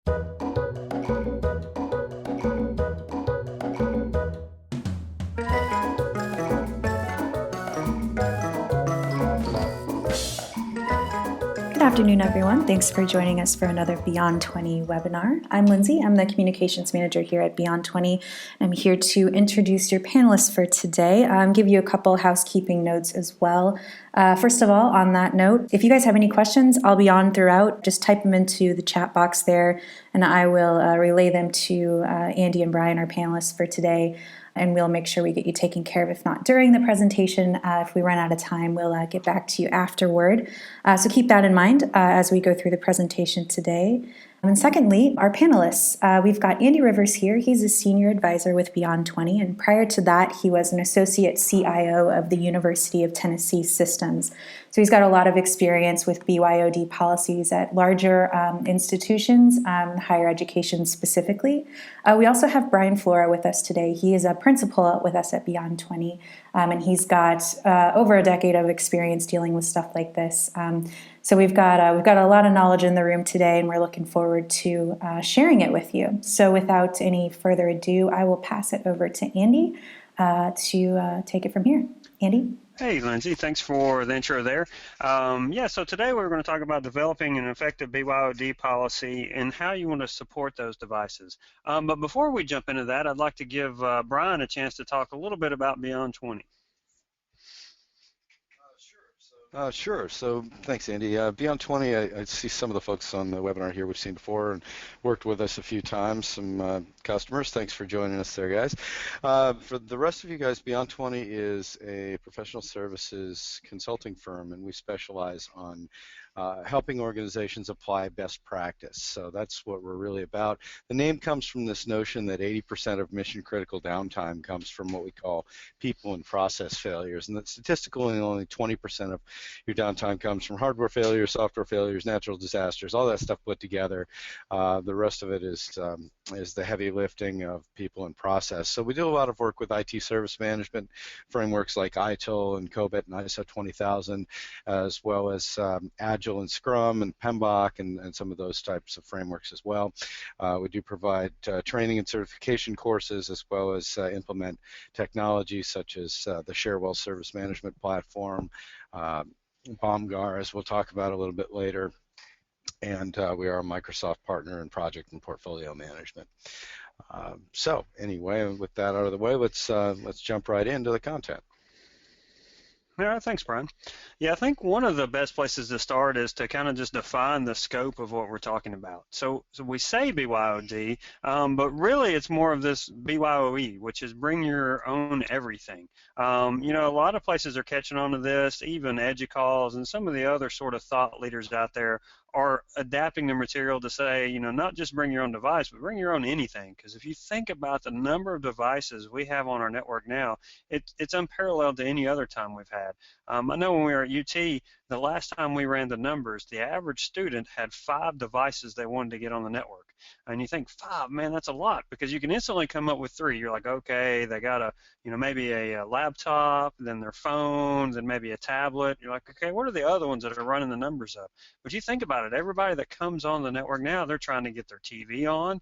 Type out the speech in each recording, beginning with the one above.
Good afternoon, everyone. Thanks for joining us for another Beyond 20 webinar. I'm Lindsay. I'm the Communications Manager here at Beyond 20. I'm here to introduce your panelists for today, give you a couple housekeeping notes as well. First of all, on that note, if you guys have any questions, I'll be on throughout. Just type them into the chat box there, and I will relay them to Andy and Brian, our panelists for today. And we'll make sure we get you taken care of. If not during the presentation, if we run out of time, we'll get back to you afterward. So keep that in mind as we go through the presentation today. And secondly, our panelists. We've got Andy Rivers here. He's a senior advisor with Beyond 20, and prior to that, he was an associate CIO of the University of Tennessee Systems. So he's got a lot of experience with BYOD policies at larger institutions, higher education specifically. We also have Brian Flora with us today. He is a principal with us at Beyond 20, and he's got over a decade of experience dealing with stuff like this. So we've got a lot of knowledge in the room today, and we're looking forward to sharing it with you. So without any further ado, I will pass it over to Andy to take it from here. Andy? Hey, Lindsay, thanks for the intro there. So today we're going to talk about developing an effective BYOD policy and how you want to support those devices. But before we jump into that, I'd like to give Brian a chance to talk a little bit about Beyond 20. Sure. So thanks, Andy. Beyond 20, I see some of the folks on the webinar here we've seen before and worked with us a few times, some customers. Thanks for joining us there, guys. For the rest of you guys, Beyond 20 is a professional services consulting firm, and we specialize on helping organizations apply best practice. So that's what we're really about. The name comes from this notion that 80% of mission critical downtime comes from what we call people and process failures, and that statistically only 20% of your downtime comes from hardware failures, software failures, natural disasters, all that stuff put together. The rest of it is the heavy lifting of people and process. So we do a lot of work with IT service management frameworks like ITIL and COBIT and ISO 20000, as well as Agile and Scrum and PMBOK and some of those types of frameworks as well. We do provide training and certification courses, as well as implement technologies such as the Sharewell service management platform, BOMGAR, as we'll talk about a little bit later, and we are a Microsoft partner in project and portfolio management. So anyway, with that out of the way, let's jump right into the content. Yeah, thanks, Brian. Yeah, I think one of the best places to start is to kind of just define the scope of what we're talking about. So we say BYOD, but really it's more of this BYOE, which is bring your own everything. A lot of places are catching on to this, even EDUCALS and some of the other sort of thought leaders out there are adapting the material to say, not just bring your own device, but bring your own anything. Because if you think about the number of devices we have on our network now, it's unparalleled to any other time we've had. I know when we were at UT, the last time we ran the numbers, the average student had 5 devices they wanted to get on the network. And you think 5, man, that's a lot, because you can instantly come up with 3. You're like, okay, they got maybe a laptop, then their phones, and maybe a tablet. You're like, okay, what are the other ones that are running the numbers up? But you think about it, everybody that comes on the network now, they're trying to get their TV on.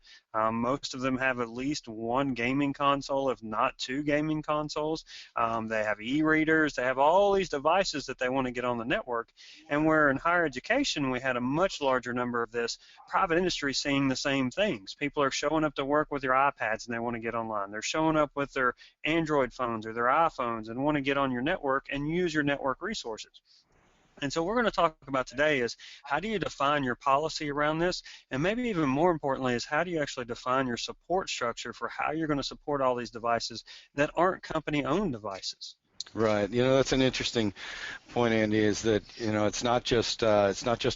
Most of them have at least 1 gaming console, if not 2 gaming consoles. They have e-readers. They have all these devices that they want to get on the network. And where in higher education we had a much larger number of this, private industry seeing the same things. People are showing up to work with their iPads and they want to get online. They're showing up with their Android phones or their iPhones and want to get on your network and use your network resources. And so what we're going to talk about today is how do you define your policy around this, and maybe even more importantly is how do you actually define your support structure for how you're going to support all these devices that aren't company-owned devices. Right. That's an interesting point, Andy, is that, it's not just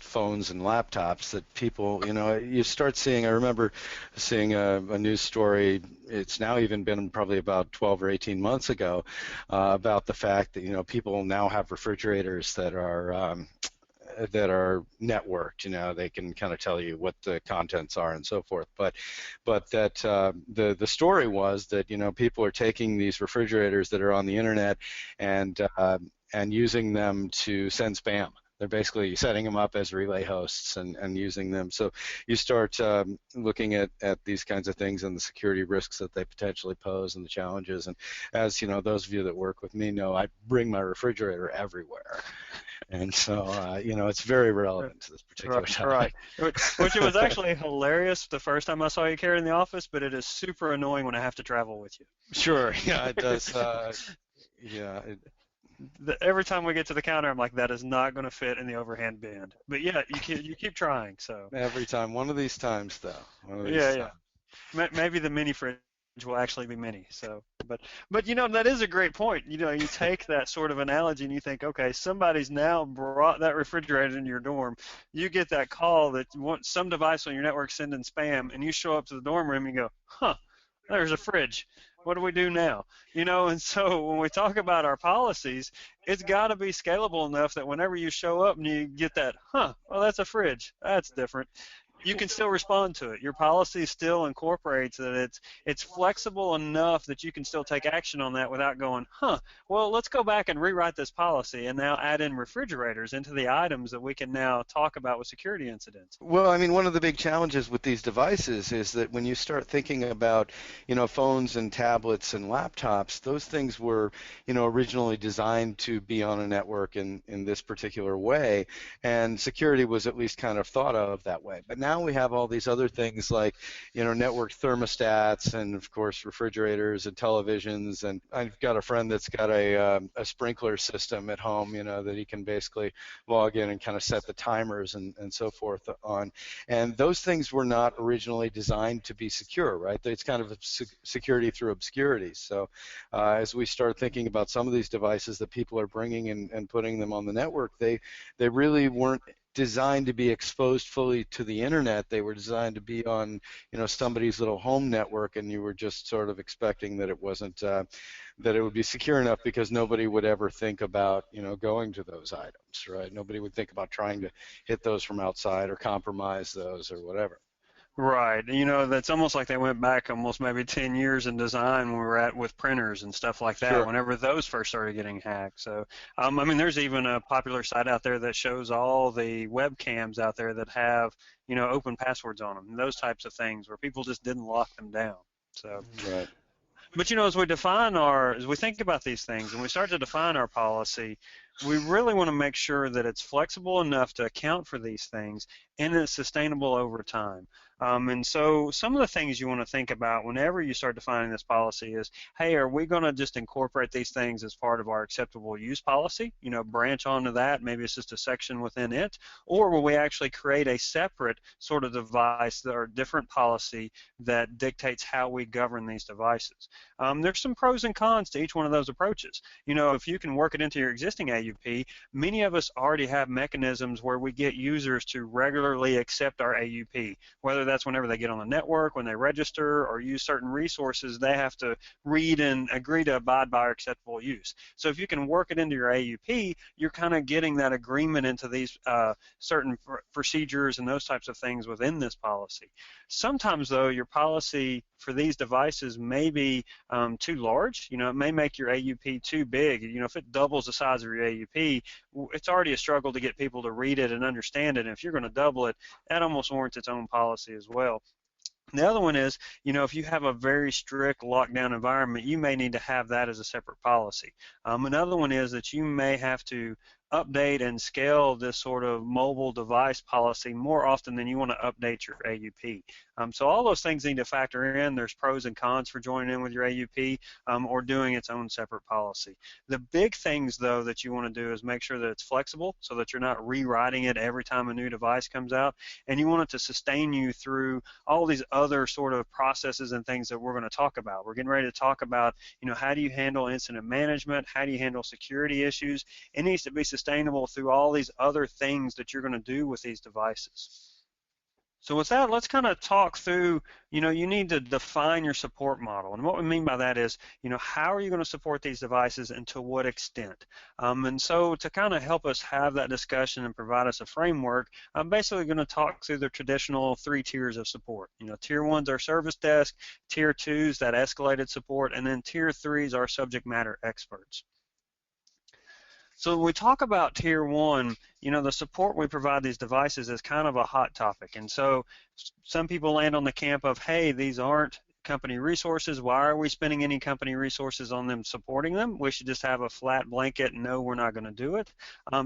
phones and laptops that people, you start seeing. I remember seeing a news story, it's now even been probably about 12 or 18 months ago, about the fact that, people now have refrigerators that are networked. They can kind of tell you what the contents are and so forth. But that the story was that people are taking these refrigerators that are on the internet and using them to send spam. They're basically setting them up as relay hosts and using them. So you start looking at these kinds of things and the security risks that they potentially pose and the challenges. And as you know, those of you that work with me know, I bring my refrigerator everywhere. And so, it's very relevant to this particular topic. Right. Which it was actually hilarious the first time I saw you carry in the office, but it is super annoying when I have to travel with you. Sure, yeah, it does. Yeah. Every time we get to the counter, I'm like, that is not going to fit in the overhand bin. But yeah, you keep trying. So every time, one of these times, though. One of these yeah, times. yeah. Maybe the mini fridge will actually be mini. So, but that is a great point. You take that sort of analogy and you think, okay, somebody's now brought that refrigerator into your dorm. You get that call that you want some device on your network sending spam, and you show up to the dorm room and you go, huh, there's a fridge. What do we do now? And so when we talk about our policies, it's got to be scalable enough that whenever you show up and you get that, well, that's a fridge. That's different. You can still respond to it. Your policy still incorporates that it's flexible enough that you can still take action on that without going, well, let's go back and rewrite this policy and now add in refrigerators into the items that we can now talk about with security incidents. Well, I mean, one of the big challenges with these devices is that when you start thinking about, phones and tablets and laptops, those things were, originally designed to be on a network in this particular way, and security was at least kind of thought of that way. But now we have all these other things like, network thermostats and, of course, refrigerators and televisions. And I've got a friend that's got a sprinkler system at home, that he can basically log in and kind of set the timers and so forth on. And those things were not originally designed to be secure, right? It's kind of security through obscurity. So as we start thinking about some of these devices that people are bringing and putting them on the network, they really weren't designed to be exposed fully to the internet. They were designed to be on, somebody's little home network, and you were just sort of expecting that it wasn't, that it would be secure enough because nobody would ever think about, going to those items, right? Nobody would think about trying to hit those from outside or compromise those or whatever. Right. That's almost like they went back almost maybe 10 years in design when we were at with printers and stuff like that, Sure. Whenever those first started getting hacked. So, there's even a popular site out there that shows all the webcams out there that have, open passwords on them, and those types of things where people just didn't lock them down. So, right. But as we think about these things and we start to define our policy, we really want to make sure that it's flexible enough to account for these things and it's sustainable over time. And so some of the things you want to think about whenever you start defining this policy is, hey, are we going to just incorporate these things as part of our acceptable use policy, branch onto that, maybe it's just a section within it, or will we actually create a separate sort of device or different policy that dictates how we govern these devices? There's some pros and cons to each one of those approaches. If you can work it into your existing AUP, many of us already have mechanisms where we get users to regularly accept our AUP, whether that's whenever they get on the network, when they register, or use certain resources, they have to read and agree to abide by our acceptable use. So if you can work it into your AUP, you're kind of getting that agreement into these certain procedures and those types of things within this policy. Sometimes, though, your policy for these devices may be too large. It may make your AUP too big. If it doubles the size of your AUP, it's already a struggle to get people to read it and understand it. And if you're going to double it, that almost warrants its own policy as well. The other one is, if you have a very strict lockdown environment, you may need to have that as a separate policy. Another one is that you may have to update and scale this sort of mobile device policy more often than you want to update your AUP. So all those things need to factor in. There's pros and cons for joining in with your AUP or doing its own separate policy. The big things, though, that you want to do is make sure that it's flexible so that you're not rewriting it every time a new device comes out, and you want it to sustain you through all these other sort of processes and things that we're going to talk about. We're getting ready to talk about, how do you handle incident management? How do you handle security issues? It needs to be sustainable through all these other things that you're going to do with these devices. So with that, let's kind of talk through, you need to define your support model. And what we mean by that is, how are you going to support these devices and to what extent? And so to kind of help us have that discussion and provide us a framework, I'm basically going to talk through the traditional 3 tiers of support. Tier 1's our service desk, Tier 2's that escalated support, and then Tier 3's our subject matter experts. So when we talk about tier one, the support we provide these devices is kind of a hot topic. And so some people land on the camp of, hey, these aren't company resources. Why are we spending any company resources on them supporting them? We should just have a flat blanket, no, we're not going to do it.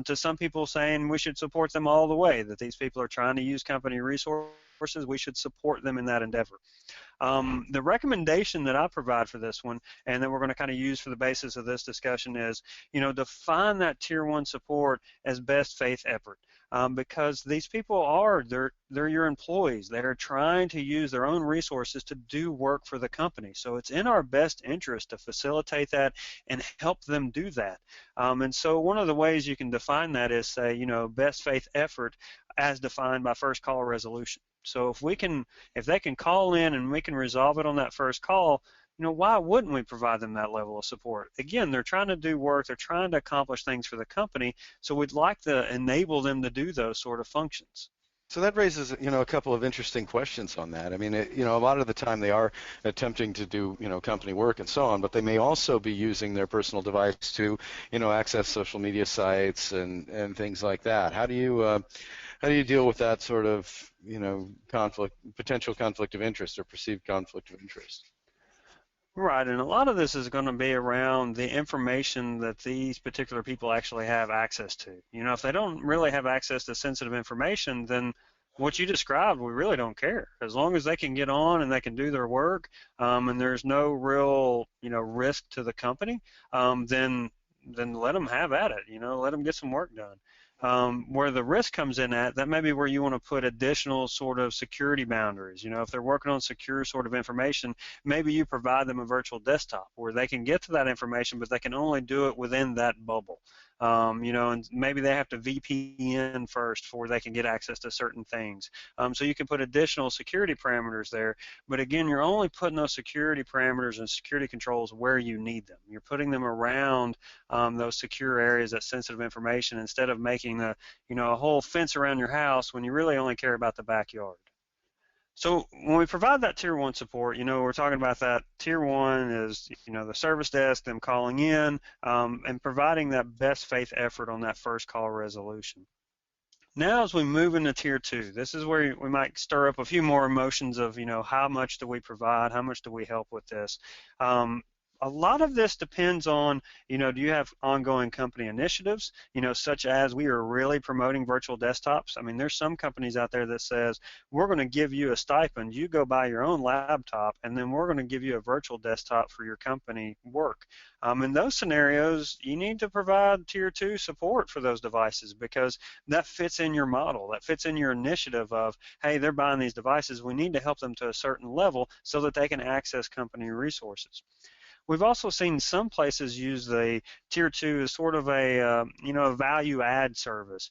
To some people saying we should support them all the way, that these people are trying to use company resources, we should support them in that endeavor. The recommendation that I provide for this one, and that we're going to kind of use for the basis of this discussion is, define that tier one support as best faith effort. Because these people they're your employees. They're trying to use their own resources to do work for the company. So it's in our best interest to facilitate that and help them do that. And so one of the ways you can define that is say, best faith effort as defined by first call resolution. So if they can call in and we can resolve it on that first call, why wouldn't we provide them that level of support? Again, they're trying to do work, they're trying to accomplish things for the company, so we'd like to enable them to do those sort of functions. So that raises, a couple of interesting questions on that. I mean, a lot of the time they are attempting to do, company work and so on, but they may also be using their personal device to, access social media sites and things like that. How do you deal with that sort of, potential conflict of interest or perceived conflict of interest? Right, and a lot of this is going to be around the information that these particular people actually have access to. If they don't really have access to sensitive information, then what you described, we really don't care. As long as they can get on and they can do their work, and there's no real, risk to the company, then let them have at it. Let them get some work done. Where the risk comes in at, that may be where you want to put additional sort of security boundaries. If they're working on secure sort of information, maybe you provide them a virtual desktop where they can get to that information, but they can only do it within that bubble. And maybe they have to VPN first before they can get access to certain things. So you can put additional security parameters there, but again, you're only putting those security parameters and security controls where you need them. You're putting them around those secure areas, that sensitive information, instead of making a whole fence around your house when you really only care about the backyard. So when we provide that tier one support, we're talking about that tier one is, the service desk, them calling in, and providing that best faith effort on that first call resolution. Now, as we move into tier two, this is where we might stir up a few more emotions of, how much do we provide, how much do we help with this? A lot of this depends on, do you have ongoing company initiatives, such as we are really promoting virtual desktops. I mean, there's some companies out there that says, we're going to give you a stipend, you go buy your own laptop, and then we're going to give you a virtual desktop for your company work. In those scenarios, you need to provide tier two support for those devices because that fits in your model, that fits in your initiative of, hey, they're buying these devices, we need to help them to a certain level so that they can access company resources. We've also seen some places use the tier two as sort of a value add service.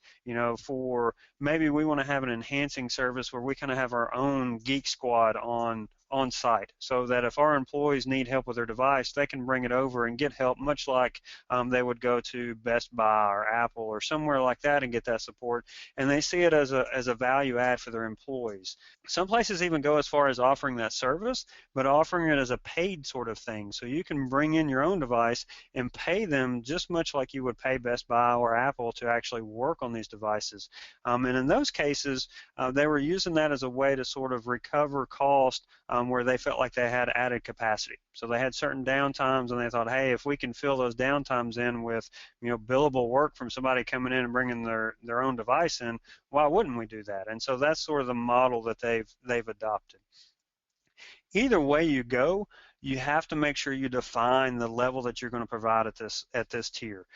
For maybe we want to have an enhancing service where we kind of have our own geek squad on site, so that if our employees need help with their device, they can bring it over and get help, much like they would go to Best Buy or Apple or somewhere like that and get that support. And they see it as a value add for their employees. Some places even go as far as offering that service, but offering it as a paid sort of thing. So you can bring in your own device and pay them just much like you would pay Best Buy or Apple to actually work on these devices. And in those cases, they were using that as a way to sort of recover cost where they felt like they had added capacity. So they had certain downtimes and they thought, hey, if we can fill those downtimes in with, billable work from somebody coming in and bringing their own device in, why wouldn't we do that? And so that's sort of the model that they've adopted. Either way you go, you have to make sure you define the level that you're going to provide at this tier.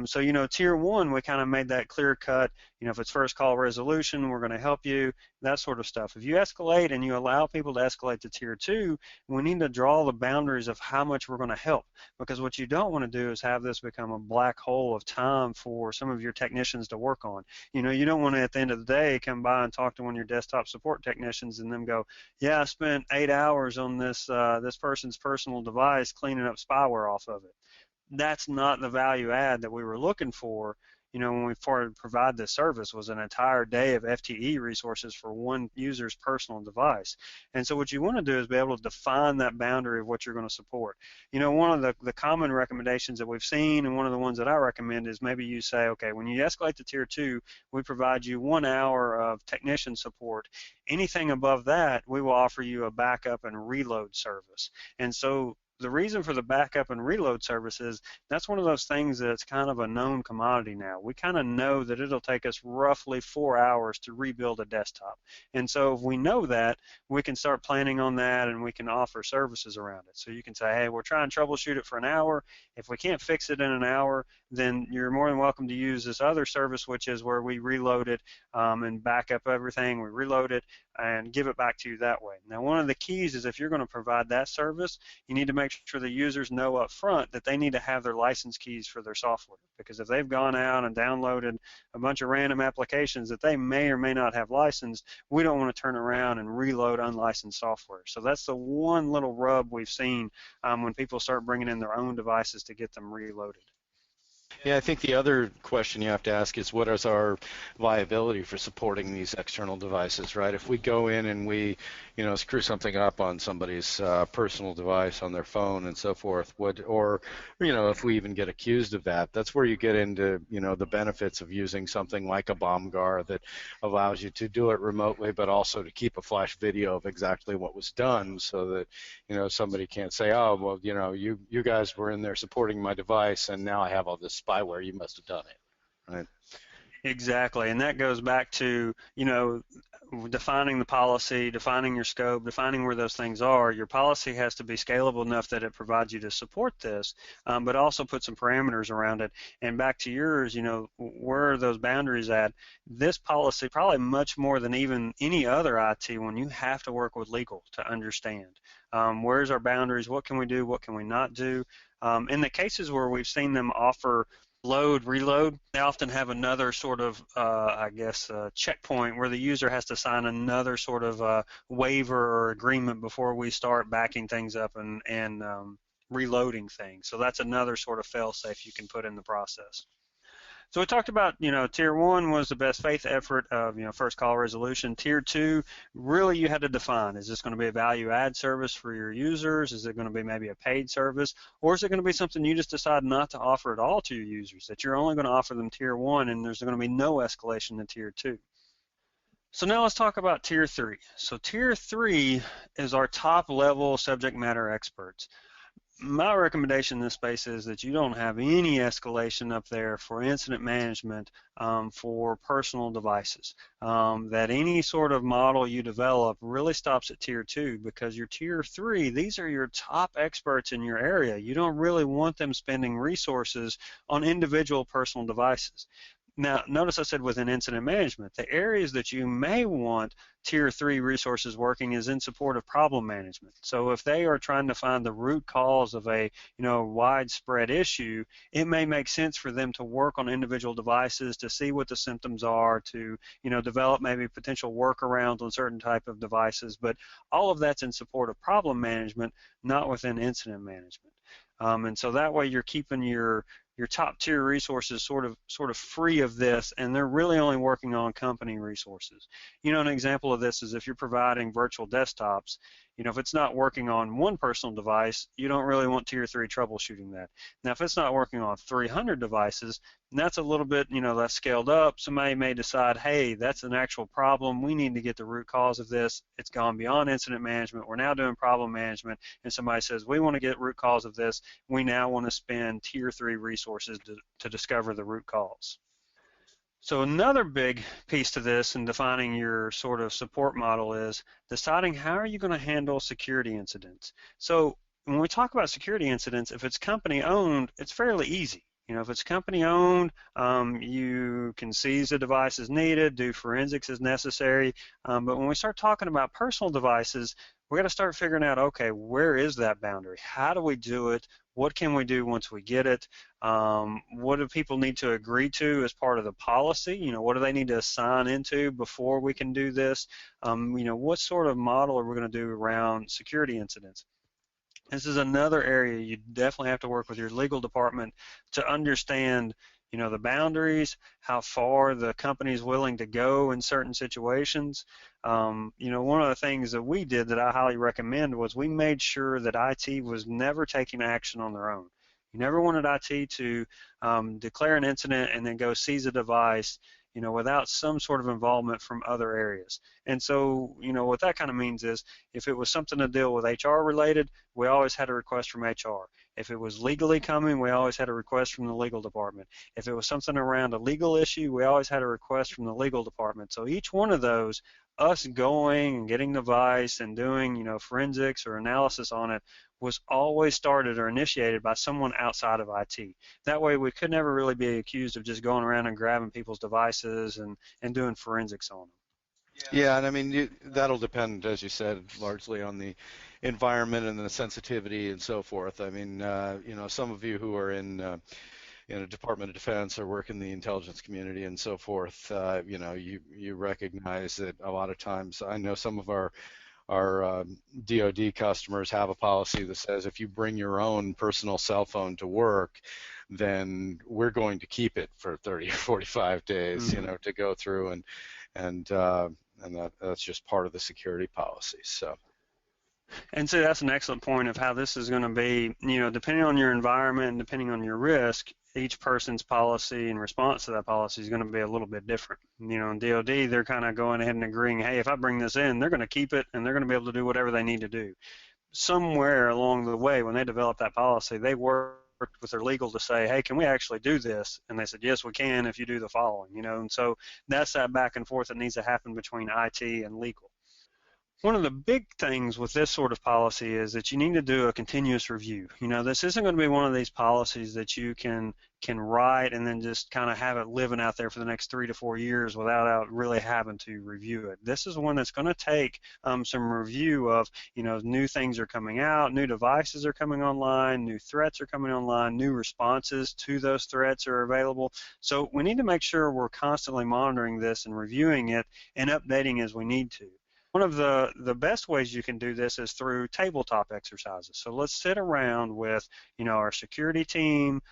So tier one, we kind of made that clear cut. If it's first call resolution, we're going to help you, that sort of stuff. If you escalate and you allow people to escalate to tier two, we need to draw the boundaries of how much we're going to help, because what you don't want to do is have this become a black hole of time for some of your technicians to work on. You don't want to, at the end of the day, come by and talk to one of your desktop support technicians and them go, yeah, I spent 8 hours on this person's personal device cleaning up spyware off of it. That's not the value add that we were looking for. when we started to provide this service, was an entire day of FTE resources for one user's personal device. And so what you want to do is be able to define that boundary of what you're going to support. One of the common recommendations that we've seen, and one of the ones that I recommend, is maybe you say, okay, when you escalate to tier 2, we provide you 1 hour of technician support. Anything above that, we will offer you a backup and reload service. And so the reason for the backup and reload service is that's one of those things that's kind of a known commodity now. We kind of know that it'll take us roughly 4 hours to rebuild a desktop. And so if we know that, we can start planning on that, and we can offer services around it. So you can say, hey, we're trying to troubleshoot it for an hour. If we can't fix it in an hour, then you're more than welcome to use this other service, which is where we reload it and back up everything. We reload it and give it back to you that way. Now, one of the keys is if you're going to provide that service, you need to make sure the users know up front that they need to have their license keys for their software, because if they've gone out and downloaded a bunch of random applications that they may or may not have licensed, we don't want to turn around and reload unlicensed software. So that's the one little rub we've seen when people start bringing in their own devices to get them reloaded. Yeah, I think the other question you have to ask is, what is our viability for supporting these external devices, right? If we go in and we, screw something up on somebody's personal device on their phone and so forth, or if we even get accused of that, that's where you get into, the benefits of using something like a BOMGAR that allows you to do it remotely, but also to keep a flash video of exactly what was done, so that, somebody can't say, oh, well, you guys were in there supporting my device, and now I have all this spyware, you must have done it, right? Exactly, and that goes back to, defining the policy, defining your scope, defining where those things are. Your policy has to be scalable enough that it provides you to support this, but also put some parameters around it. And back to yours, where are those boundaries at? This policy, probably much more than even any other IT one, you have to work with legal to understand. Where's our boundaries? What can we do? What can we not do? In the cases where we've seen them offer load, reload, they often have another sort of, checkpoint where the user has to sign another sort of waiver or agreement before we start backing things up and reloading things. So that's another sort of fail-safe you can put in the process. So we talked about, tier 1 was the best faith effort of, first call resolution. Tier 2, really you had to define, is this going to be a value add service for your users? Is it going to be maybe a paid service? Or is it going to be something you just decide not to offer at all to your users, that you're only going to offer them tier 1 and there's going to be no escalation to tier 2? So now let's talk about tier 3. So tier 3 is our top level subject matter experts. My recommendation in this space is that you don't have any escalation up there for incident management for personal devices. That any sort of model you develop really stops at tier 2, because your tier 3, these are your top experts in your area. You don't really want them spending resources on individual personal devices. Now, notice I said within incident management, the areas that you may want tier 3 resources working is in support of problem management. So if they are trying to find the root cause of a widespread issue, it may make sense for them to work on individual devices to see what the symptoms are, to develop maybe potential workarounds on certain type of devices. But all of that's in support of problem management, not within incident management. And so that way you're keeping your top tier resources sort of free of this, and they're really only working on company resources. An example of this is if you're providing virtual desktops, if it's not working on one personal device, you don't really want tier 3 troubleshooting that. Now, if it's not working on 300 devices, that's a little bit, less scaled up. Somebody may decide, hey, that's an actual problem. We need to get the root cause of this. It's gone beyond incident management. We're now doing problem management. And somebody says, we want to get root cause of this. We now want to spend tier 3 resources to discover the root cause. So another big piece to this in defining your sort of support model is deciding how are you going to handle security incidents. So when we talk about security incidents, if it's company owned, it's fairly easy. If it's company owned, you can seize the device as needed, do forensics as necessary. But when we start talking about personal devices, we got to start figuring out, okay, where is that boundary? How do we do it? What can we do once we get it? What do people need to agree to as part of the policy? What do they need to sign into before we can do this? What sort of model are we going to do around security incidents? This is another area you definitely have to work with your legal department to understand, the boundaries, how far the company is willing to go in certain situations. One of the things that we did that I highly recommend was we made sure that IT was never taking action on their own. You never wanted IT to declare an incident and then go seize a device, without some sort of involvement from other areas. And so, what that kind of means is if it was something to deal with HR related, we always had a request from HR. If it was legally coming, we always had a request from the legal department. If it was something around a legal issue, we always had a request from the legal department. So each one of those, us going and getting the device and doing, forensics or analysis on it was always started or initiated by someone outside of IT. That way we could never really be accused of just going around and grabbing people's devices and doing forensics on them. Yeah, and I mean, that'll depend, as you said, largely on the environment and the sensitivity and so forth. I mean, some of you who are in a Department of Defense or work in the intelligence community and so forth, you recognize that a lot of times, I know some of our DoD customers have a policy that says if you bring your own personal cell phone to work, then we're going to keep it for 30 or 45 days, Mm-hmm. to go through and that's just part of the security policy. So. And so that's an excellent point of how this is going to be, depending on your environment and depending on your risk, each person's policy and response to that policy is going to be a little bit different. In DoD, they're kind of going ahead and agreeing, hey, if I bring this in, they're going to keep it and they're going to be able to do whatever they need to do. Somewhere along the way, when they developed that policy, they worked with their legal to say, hey, can we actually do this? And they said, yes, we can if you do the following, and so that's that back and forth that needs to happen between IT and legal. One of the big things with this sort of policy is that you need to do a continuous review. This isn't going to be one of these policies that you can write and then just kind of have it living out there for the next 3 to 4 years without really having to review it. This is one that's going to take some review of, new things are coming out, new devices are coming online, new threats are coming online, new responses to those threats are available. So we need to make sure we're constantly monitoring this and reviewing it and updating as we need to. One of the best ways you can do this is through tabletop exercises. So let's sit around with, our security team,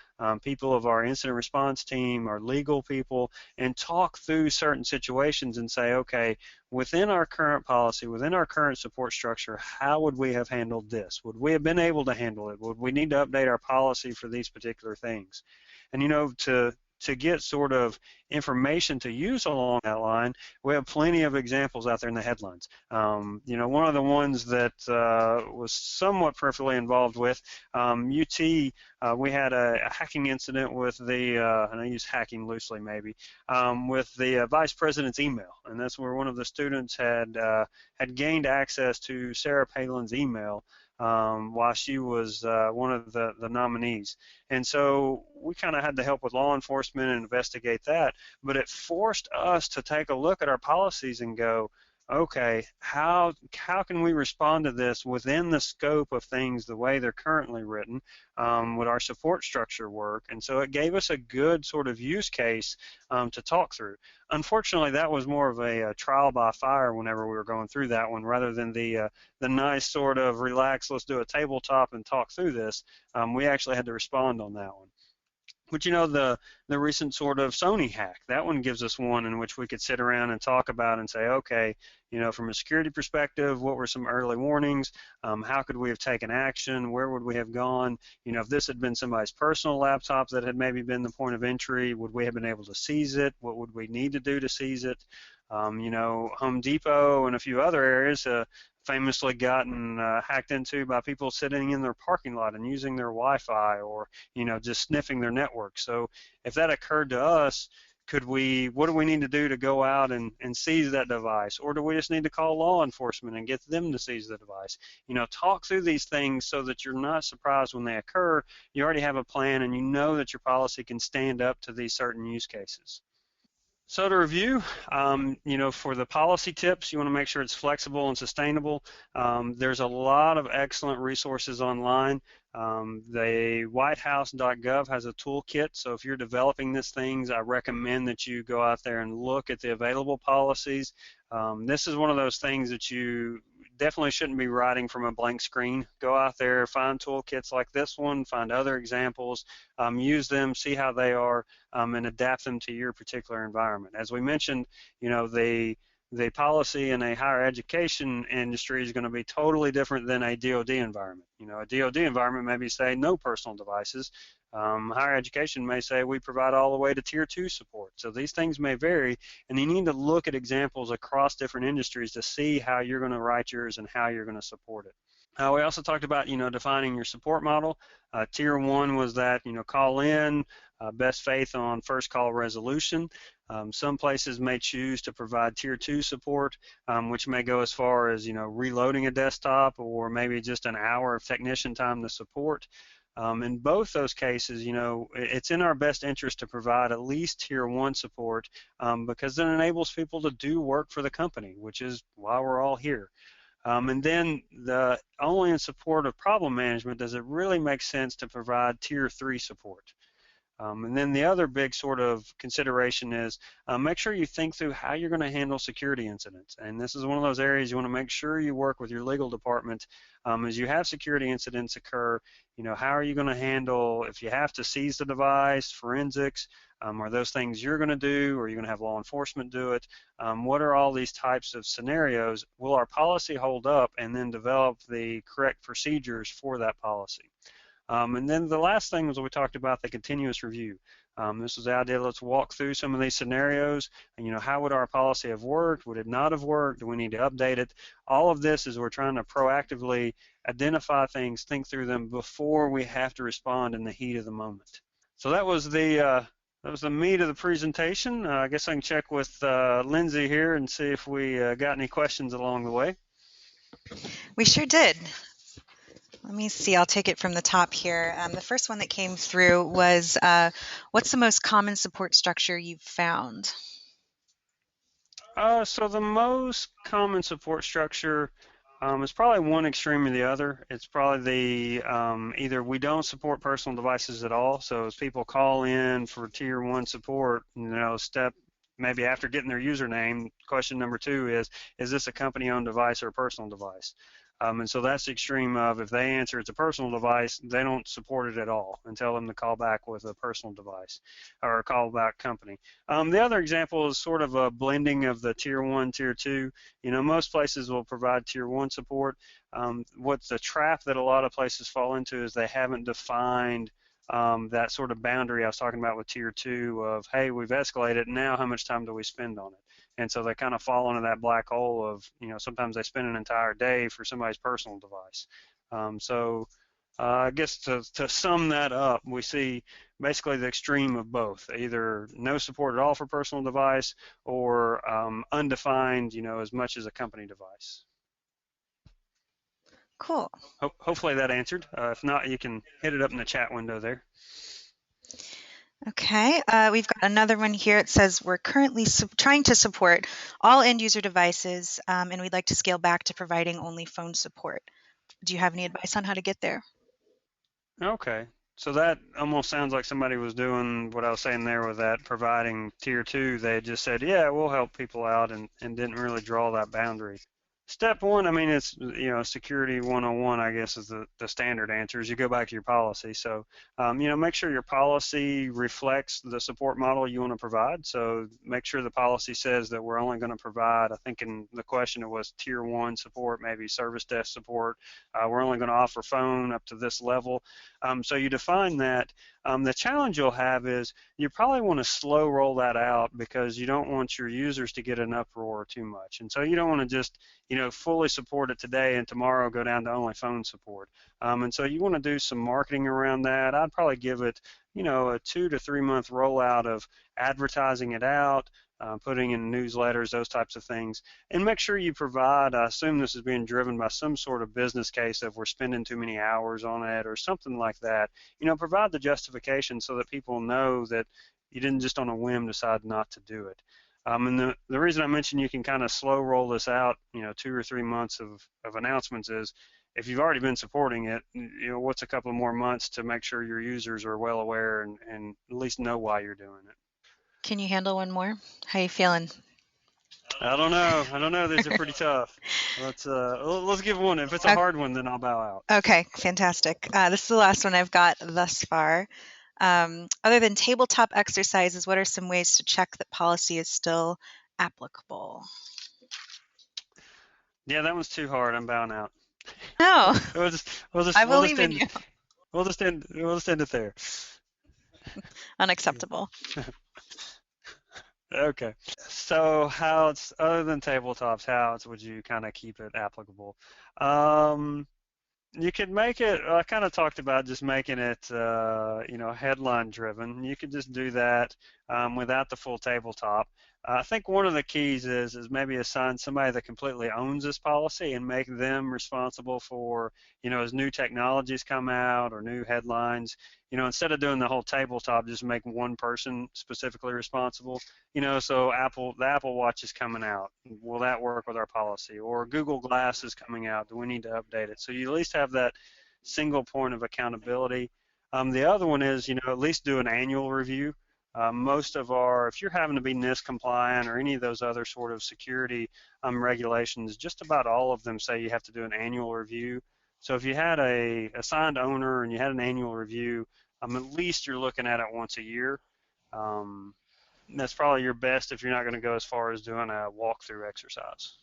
people of our incident response team, our legal people, and talk through certain situations and say, okay, within our current policy, within our current support structure, how would we have handled this? Would we have been able to handle it? Would we need to update our policy for these particular things? And, to get sort of information to use along that line, we have plenty of examples out there in the headlines. One of the ones that was somewhat peripherally involved with UT, we had a hacking incident with the, and I use hacking loosely maybe, with the vice president's email, and that's where one of the students had gained access to Sarah Palin's email while she was one of the nominees. And so we kind of had to help with law enforcement and investigate that, but it forced us to take a look at our policies and go, okay, how can we respond to this within the scope of things the way they're currently written? Would our support structure work? And so it gave us a good sort of use case to talk through. Unfortunately, that was more of a trial by fire whenever we were going through that one, rather than the nice sort of relax, let's do a tabletop and talk through this. We actually had to respond on that one. But the recent sort of Sony hack, that one gives us one in which we could sit around and talk about and say, okay, from a security perspective, what were some early warnings? How could we have taken action? Where would we have gone? If this had been somebody's personal laptop that had maybe been the point of entry, would we have been able to seize it? What would we need to do to seize it? Home Depot and a few other areas famously gotten hacked into by people sitting in their parking lot and using their Wi-Fi or, just sniffing their network. So if that occurred to us, what do we need to do to go out and seize that device? Or do we just need to call law enforcement and get them to seize the device? Talk through these things so that you're not surprised when they occur. You already have a plan and you know that your policy can stand up to these certain use cases. So to review, for the policy tips, you want to make sure it's flexible and sustainable. There's a lot of excellent resources online. The whitehouse.gov has a toolkit, so if you're developing these things, I recommend that you go out there and look at the available policies. This is one of those things that you definitely shouldn't be writing from a blank screen. Go out there, find toolkits like this one, find other examples, use them, see how they are, and adapt them to your particular environment. As we mentioned, the policy in a higher education industry is going to be totally different than a DoD environment. A DoD environment maybe say no personal devices. Higher education may say we provide all the way to tier 2 support. So these things may vary, and you need to look at examples across different industries to see how you're going to write yours and how you're going to support it. We also talked about, defining your support model. Tier 1 was that, call in, best faith on first call resolution. Some places may choose to provide tier 2 support, which may go as far as, reloading a desktop or maybe just an hour of technician time to support. In both those cases, it's in our best interest to provide at least tier 1 support, because it enables people to do work for the company, which is why we're all here. And then only in support of problem management does it really make sense to provide tier 3 support. And then the other big sort of consideration is make sure you think through how you're going to handle security incidents. And this is one of those areas you want to make sure you work with your legal department as you have security incidents occur. How are you going to handle if you have to seize the device, forensics, are those things you're going to do, or are you going to have law enforcement do it? What are all these types of scenarios? Will our policy hold up, and then develop the correct procedures for that policy? And then the last thing was we talked about the continuous review. This was the idea, let's walk through some of these scenarios, and how would our policy have worked? Would it not have worked? Do we need to update it? All of this is we're trying to proactively identify things, think through them before we have to respond in the heat of the moment. So that was the meat of the presentation. I guess I can check with Lindsay here and see if we got any questions along the way. We sure did. Let me see, I'll take it from the top here. The first one that came through was, what's the most common support structure you've found? So the most common support structure is probably one extreme or the other. It's probably the either we don't support personal devices at all. So as people call in for tier 1 support, step maybe after getting their username, question number 2 is this a company-owned device or a personal device? And so that's the extreme of if they answer it's a personal device, they don't support it at all and tell them to call back with a personal device or a callback company. The other example is sort of a blending of the tier 1, tier 2. Most places will provide tier 1 support. What's the trap that a lot of places fall into is they haven't defined that sort of boundary I was talking about with tier 2 of, hey, we've escalated, now how much time do we spend on it? And so they kind of fall into that black hole of, sometimes they spend an entire day for somebody's personal device. I guess to sum that up, we see basically the extreme of both, either no support at all for personal device or undefined, as much as a company device. Cool. Hopefully that answered. If not, you can hit it up in the chat window there. Okay, we've got another one here. It says we're currently trying to support all end user devices, and we'd like to scale back to providing only phone support. Do you have any advice on how to get there? Okay, so that almost sounds like somebody was doing what I was saying there with that providing tier 2. They just said, yeah, we'll help people out and didn't really draw that boundary. Step 1, I mean, it's, security 101, I guess, is the standard answer is you go back to your policy. So, make sure your policy reflects the support model you want to provide. So make sure the policy says that we're only going to provide, I think in the question it was tier 1 support, maybe service desk support. We're only going to offer phone up to this level. So you define that. The challenge you'll have is you probably want to slow roll that out because you don't want your users to get an uproar too much. And so you don't want to just, fully support it today and tomorrow go down to only phone support. And so you want to do some marketing around that. I'd probably give it, a 2 to 3 month rollout of advertising it out, putting in newsletters, those types of things, and make sure you provide, I assume this is being driven by some sort of business case of we're spending too many hours on it or something like that. Provide the justification so that people know that you didn't just on a whim decide not to do it. And the reason I mentioned you can kind of slow roll this out, 2 or 3 months of announcements is if you've already been supporting it, what's a couple of more months to make sure your users are well aware and at least know why you're doing it. Can you handle one more? How are you feeling? I don't know. I don't know. These are pretty tough. Let's give one. If it's a hard one, then I'll bow out. Okay, fantastic. This is the last one I've got thus far. Other than tabletop exercises, what are some ways to check that policy is still applicable? Yeah, that one's too hard. I'm bowing out. No, We'll just we'll just I we'll believe just in end you. we'll just end it there. Unacceptable. Okay. So how it's other than tabletops, how else would you kind of keep it applicable? Um, You could make it, I kind of talked about just making it, headline driven. You could just do that without the full tabletop. I think one of the keys is maybe assign somebody that completely owns this policy and make them responsible for, as new technologies come out or new headlines, instead of doing the whole tabletop, just make one person specifically responsible. So the Apple Watch is coming out. Will that work with our policy? Or Google Glass is coming out. Do we need to update it? So you at least have that single point of accountability. The other one is, at least do an annual review. If you're having to be NIST compliant or any of those other sort of security regulations, just about all of them say you have to do an annual review. So if you had a assigned owner and you had an annual review, at least you're looking at it once a year. That's probably your best if you're not going to go as far as doing a walkthrough exercise.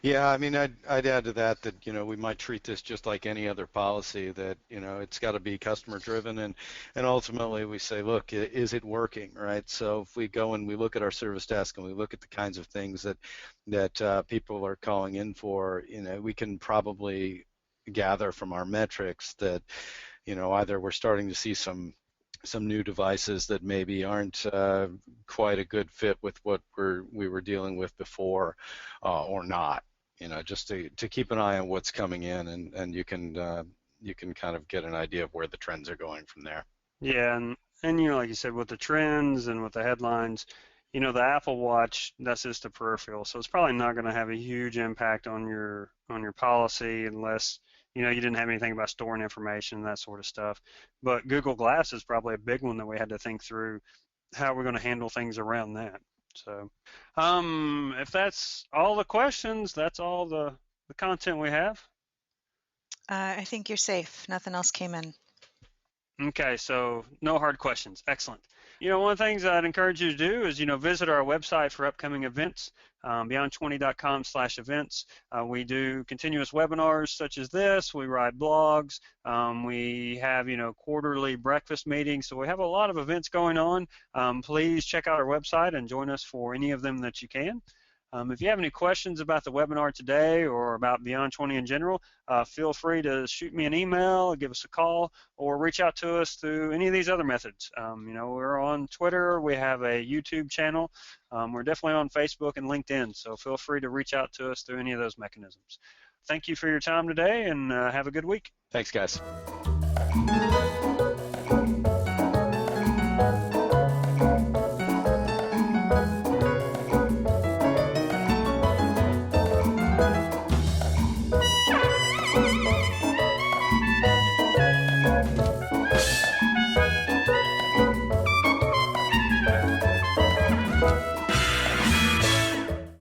Yeah, I mean, I'd add to that, we might treat this just like any other policy, that, it's got to be customer driven, and ultimately we say, look, is it working, right? So if we go and we look at our service desk and we look at the kinds of things that people are calling in for, we can probably gather from our metrics that, either we're starting to see some new devices that maybe aren't quite a good fit with what we were dealing with before, or not. Just to keep an eye on what's coming in, and you can kind of get an idea of where the trends are going from there. Yeah, and like you said, with the trends and with the headlines, the Apple Watch, that's just a peripheral, so it's probably not going to have a huge impact on your policy unless you didn't have anything about storing information, that sort of stuff. But Google Glass is probably a big one that we had to think through how we're going to handle things around that. So, if that's all the questions, that's all the content we have. I think you're safe. Nothing else came in. Okay, so no hard questions. Excellent. One of the things I'd encourage you to do is, visit our website for upcoming events, beyond20.com/events. We do continuous webinars such as this. We write blogs. We have, quarterly breakfast meetings. So we have a lot of events going on. Please check out our website and join us for any of them that you can. If you have any questions about the webinar today or about Beyond 20 in general, feel free to shoot me an email, give us a call, or reach out to us through any of these other methods. We're on Twitter, we have a YouTube channel, we're definitely on Facebook and LinkedIn, so feel free to reach out to us through any of those mechanisms. Thank you for your time today, and have a good week. Thanks, guys.